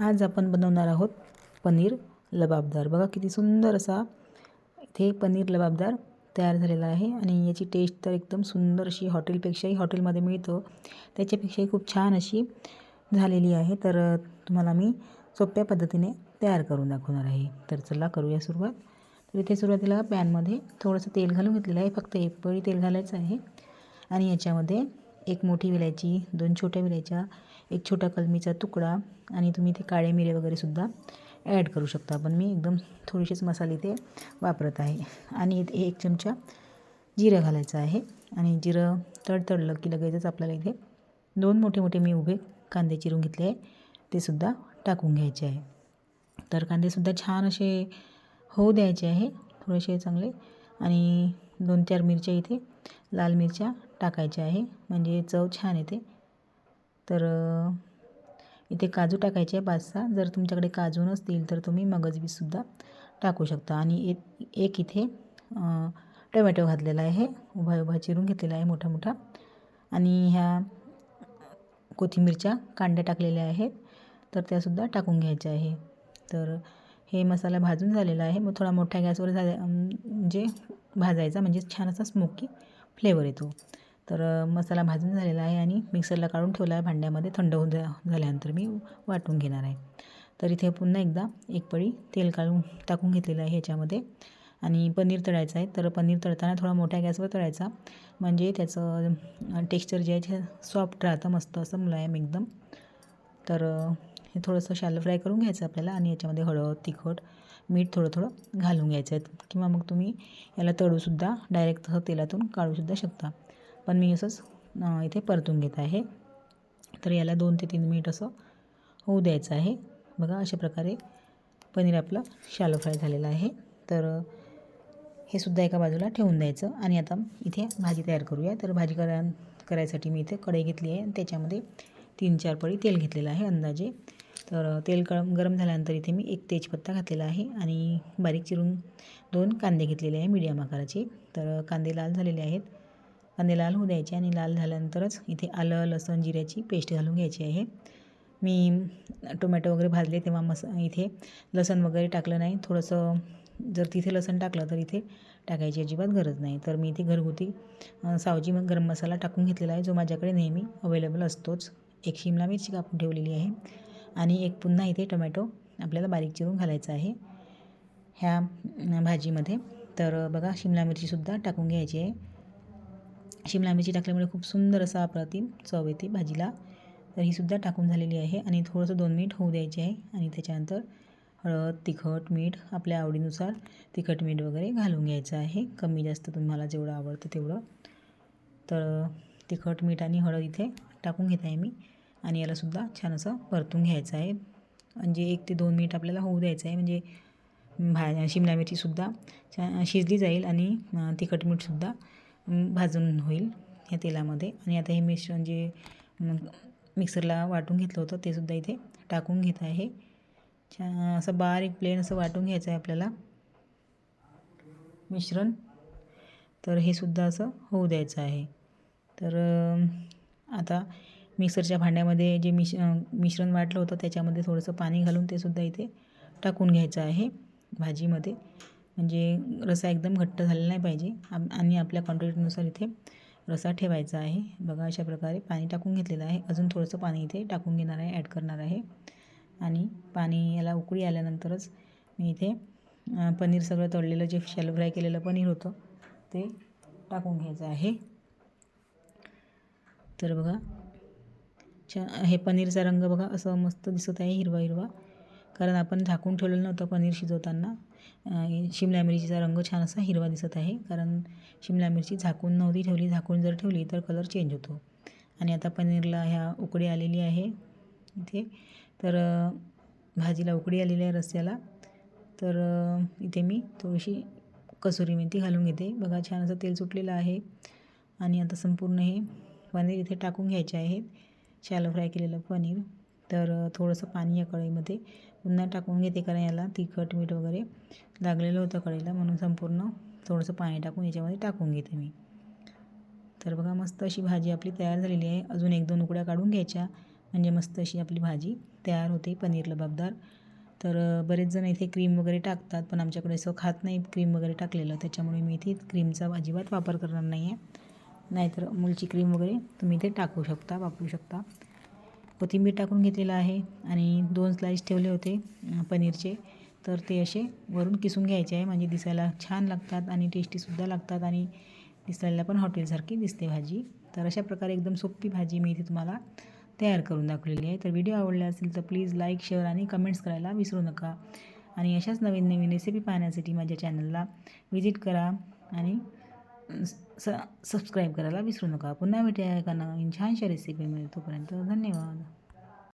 आज आपण बनवणार आहोत पनीर लबाबदार। बघा किती सुंदर असा इथे पनीर लबाबदार तयार झालेला आहे आणि याची टेस्ट तर एकदम सुंदर अशी हॉटेलपेक्षाही हॉटेलमध्ये मिळतं त्याच्यापेक्षाही खूप छान अशी झालेली आहे। तर तुम्हाला मी सोप्या पद्धतीने तयार करून दाखवणार आहे। तर चला करूया सुरुवात। तर इथे सुरुवातीला पॅनमध्ये थोडंसं तेल घालून घेतलेलं आहे, फक्त एक पळी तेल घालायचं आहे आणि याच्यामध्ये एक मोठी विलायची, 2 छोट्या विलायच्या, एक छोटा कलमीचा तुकडा आणि तुम्ही इथे काळे मिरे वगैरे सुद्धा ॲड करू शकता, पण मी एकदम थोडेसेच मसाले इथे वापरत आहे। आणि इथे 1 चमचा जिरं घालायचं आहे आणि जिरं तडतडलं की लगेचच आपल्याला इथे 2 मोठे मोठे मी उभे कांदे चिरून घेतले आहे, ते सुद्धा टाकून घ्यायचे आहे। तर कांदेसुद्धा छान असे होऊ द्यायचे आहे थोडेसे चांगले आणि 2-4 मिरच्या इथे लाल मिरच्या टाकायच्या आहे, म्हणजे चव छान येते। तर इथे काजू टाकायचे आहे 5-6, जर तुमच्याकडे काजू नसतील तर तुम्ही मगजबीजसुद्धा टाकू शकता। आणि एक इथे टोमॅटो घातलेला आहे, उभा चिरून घेतलेला आहे मोठा मोठा, आणि ह्या कोथिंबीरच्या कांड्या टाकलेल्या आहेत तर त्यासुद्धा टाकून घ्यायच्या आहे। तर हे मसाला भाजून झालेला आहे, मग थोडा मोठ्या गॅसवर म्हणजे भाजायचा, म्हणजे छान असा स्मोकी फ्लेवर येतो। तर मसाला भाजून झालेला आहे आणि मिक्सरला काढून ठेवला आहे भांड्यामध्ये, थंड होऊन झाल्यानंतर मी वाटून घेणार आहे। तर इथे पुन्हा एकदा एक पळी तेल टाकून घेतलेलं आहे ह्याच्यामध्ये आणि पनीर तळायचं आहे। तर पनीर तळताना थोडा मोठ्या गॅसवर तळायचा, म्हणजे त्याचं टेक्स्चर जे आहे सॉफ्ट राहतं, मस्त असं मुलायम एकदम। तर हे थोडंसं शॅलो फ्राय करून घ्यायचं आपल्याला आणि याच्यामध्ये हळद, तिखट, मीठ थोडं थोडं घालून घ्यायचं आहे, किंवा मग तुम्ही याला तळूसुद्धा डायरेक्ट तेलातून काढूसुद्धा शकता, पण मी असंच इथे परतून घेत आहे। तर याला 2 ते 3 मिनिट असं होऊ द्यायचं आहे। बघा अशा प्रकारे पनीर आपलं शॅलो फ्राय झालेलं आहे। तर हे सुद्धा एका बाजूला ठेवून द्यायचं आणि आता इथे भाजी तयार करूया। तर भाजी करायसाठी मी इथे कढई घेतली आहे आणि त्याच्यामध्ये 3-4 पळी तेल घेतलेलं आहे अंदाजे। तर तेल गरम झाल्यानंतर इथे मी 1 तेजपत्ता घातलेला आहे आणि बारीक चिरून 2 कांदे घेतलेले आहे मीडियम आकाराचे। तर कांदे लाल झालेले आहेत, कांदे लाल होऊ द्यायचे आणि लाल झाल्यानंतरच इथे आलं, लसूण, जिऱ्याची पेस्ट घालून घ्यायची आहे। मी टोमॅटो वगैरे भाजले तेव्हा इथे लसूण वगैरे टाकलं नाही, थोडंसं जर तिथे लसूण टाकलं तर इथे टाकायची अजिबात गरज नाही। तर मी इथे घरगुती सावजी गरम मसाला टाकून घेतलेला आहे, जो माझ्याकडे नेहमी अवेलेबल असतोच। 1 शिमला मिरची कापून ठेवलेली आहे आणि एक पुन्हा इथे टोमॅटो आपल्याला बारीक चिरून घालायचा आहे ह्या भाजीमध्ये। तर बघा शिमला मिरचीसुद्धा टाकून घ्यायची आहे। शिमला मिरची टाकल्यामुळे खूप सुंदर असा अप्रतिम चव येते भाजीला। तर ही सुद्धा टाकून झालेली आहे आणि थोडंसं 2 मिनिट होऊ द्यायचे आहे आणि त्याच्यानंतर हळद, तिखट, मीठ आपल्या आवडीनुसार तिखट मीठ वगैरे घालून घ्यायचं आहे, कमी जास्त तुम्हाला जेवढं आवडतं तेवढं। तर तिखट, मीठ आणि हळद इथे टाकून घेत आहे मी आणि यालासुद्धा छान असं परतून घ्यायचं आहे, म्हणजे 1 ते 2 मिनिट आपल्याला होऊ द्यायचं आहे, म्हणजे शिमला मिरचीसुद्धा छान शिजली जाईल आणि तिखट मीठसुद्धा भाजून होईल ह्या तेलामध्ये। आणि आता हे मिश्रण जे मिक्सरला वाटून घेतलं होतं ते सुद्धा इथे टाकून घेत आहे। छान असं बारीक प्लेन असं वाटून घ्यायचं आहे आपल्याला मिश्रण। तर हे सुद्धा असं होऊ द्यायचं आहे। तर आता मिक्सरच्या भांड्यामध्ये जे मिश्रण वाटलं होतं त्याच्यामध्ये थोडंसं पाणी घालून ते सुद्धा इथे टाकून घ्यायचं आहे भाजीमध्ये, म्हणजे रस्सा एकदम घट्ट झालेला नाही पाहिजे आणि आपल्या क्वांटिटीनुसार इथे रस्सा ठेवायचा आहे। बघा अशा प्रकारे पाणी टाकून घेतलेलं आहे, अजून थोडंसं पाणी इथे टाकून घेणार आहे, ॲड करणार आहे आणि पाणी याला उकळी आल्यानंतरच मी इथे पनीर सगळं तळलेलं जे शॅलो फ्राय केलेलं पनीर होतं ते टाकून घ्यायचं आहे। तर बघा हे पनीरचा रंग बघा असं मस्त दिसत आहे, हिरवा हिरवा, कारण आपण झाकून ठेवलेलं नव्हतं पनीर शिजवताना। शिमला मिरचीचा रंग छान असा हिरवा दिसत आहे, कारण शिमला मिरची झाकून नव्हती ठेवली, झाकून जर ठेवली तर कलर चेंज होतो। आणि आता पनीरला ह्या उकळी आलेली आहे इथे, तर भाजीला उकळी आलेली आहे रस्स्याला। तर इथे मी थोडीशी कसुरी मेथी घालून घेते। बघा छान असं तेल सुटलेलं आहे आणि आता संपूर्ण हे पनीर इथे टाकून घ्यायचे आहेत, शॅलो फ्राय केलेलं पनीर। तर थोडंसं पाणी या कढईमध्ये पुन्हा टाकून घेते, कारण याला तिखट मीठ वगैरे लागलेलं होतं कढईला, म्हणून संपूर्ण थोडंसं पाणी टाकून याच्यामध्ये टाकून घेते मी। तर बघा मस्त अशी भाजी आपली तयार झालेली आहे। अजून 1-2 उकड्या काढून घ्यायच्या, म्हणजे मस्त अशी आपली भाजी तयार होते पनीर लबाबदार. तर बरेच जण इथे क्रीम वगैरे टाकतात, पण आमच्याकडे असं खात नाहीत क्रीम वगैरे टाकलेलं, त्याच्यामुळे मी इथे क्रीमचा अजिबात वापर करणार नाही आहे. नाहीतर अमूलची क्रीम वगैरे तुम्ही इथे टाकू शकता, वापरू शकता. कोथिंबीर टाकून घेतलेलं आहे आणि 2 स्लाईस ठेवले होते पनीरचे. तर ते असे वरून किसून घ्यायचे आहे, म्हणजे दिसायला छान लागतात आणि टेस्टीसुद्धा लागतात आणि दिसायला पण हॉटेलसारखी दिसते भाजी. तर अशा प्रकारे एकदम सोपी भाजी मी इथे तुम्हाला तयार करून दाखवलेली आहे. तर व्हिडिओ आवडला असेल तर प्लीज लाईक, शेअर आणि कमेंट्स करायला विसरू नका. आणि अशाच नवीन नवीन रेसिपी पाहण्यासाठी माझ्या चॅनलला व्हिजिट करा आणि सबस्क्राईब करायला विसरू नका. पुन्हा भेटूया एका नवीन छानशा रेसिपीमध्ये. तोपर्यंत धन्यवाद.